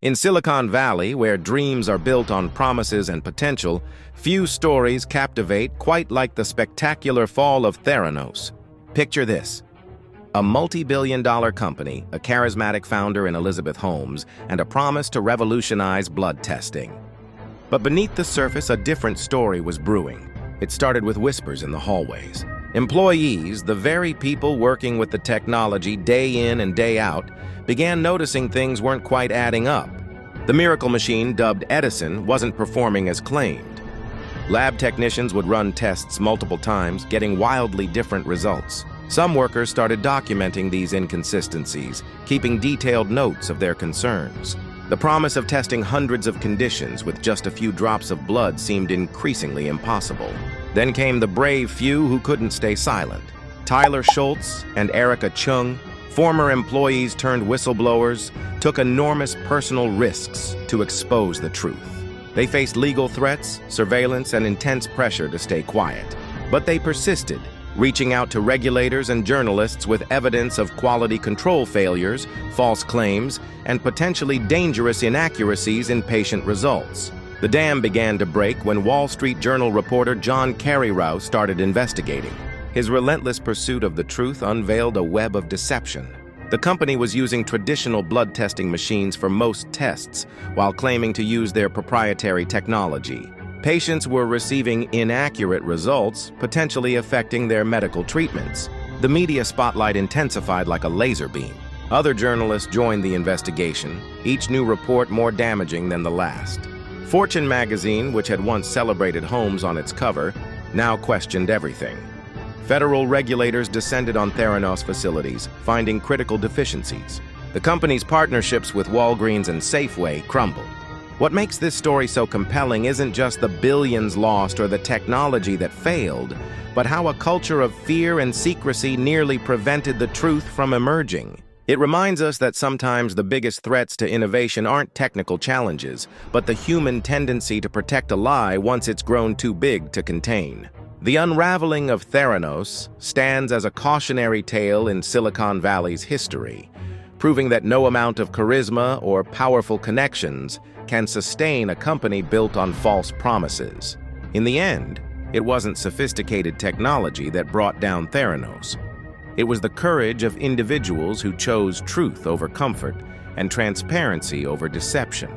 In Silicon Valley, where dreams are built on promises and potential, few stories captivate quite like the spectacular fall of Theranos. Picture this: a multi-billion-dollar company, a charismatic founder in Elizabeth Holmes, and a promise to revolutionize blood testing. But beneath the surface, a different story was brewing. It started with whispers in the hallways. Employees, the very people working with the technology day in and day out, began noticing things weren't quite adding up. The miracle machine, dubbed Edison, wasn't performing as claimed. Lab technicians would run tests multiple times, getting wildly different results. Some workers started documenting these inconsistencies, keeping detailed notes of their concerns. The promise of testing hundreds of conditions with just a few drops of blood seemed increasingly impossible. Then came the brave few who couldn't stay silent. Tyler Shultz and Erika Cheung, former employees turned whistleblowers, took enormous personal risks to expose the truth. They faced legal threats, surveillance, and intense pressure to stay quiet. But they persisted, reaching out to regulators and journalists with evidence of quality control failures, false claims, and potentially dangerous inaccuracies in patient results. The dam began to break when Wall Street Journal reporter John Carreyrou started investigating. His relentless pursuit of the truth unveiled a web of deception. The company was using traditional blood testing machines for most tests, while claiming to use their proprietary technology. Patients were receiving inaccurate results, potentially affecting their medical treatments. The media spotlight intensified like a laser beam. Other journalists joined the investigation, each new report more damaging than the last. Fortune magazine, which had once celebrated Holmes on its cover, now questioned everything. Federal regulators descended on Theranos facilities, finding critical deficiencies. The company's partnerships with Walgreens and Safeway crumbled. What makes this story so compelling isn't just the billions lost or the technology that failed, but how a culture of fear and secrecy nearly prevented the truth from emerging. It reminds us that sometimes the biggest threats to innovation aren't technical challenges, but the human tendency to protect a lie once it's grown too big to contain. The unraveling of Theranos stands as a cautionary tale in Silicon Valley's history, proving that no amount of charisma or powerful connections can sustain a company built on false promises. In the end, it wasn't sophisticated technology that brought down Theranos. It was the courage of individuals who chose truth over comfort and transparency over deception.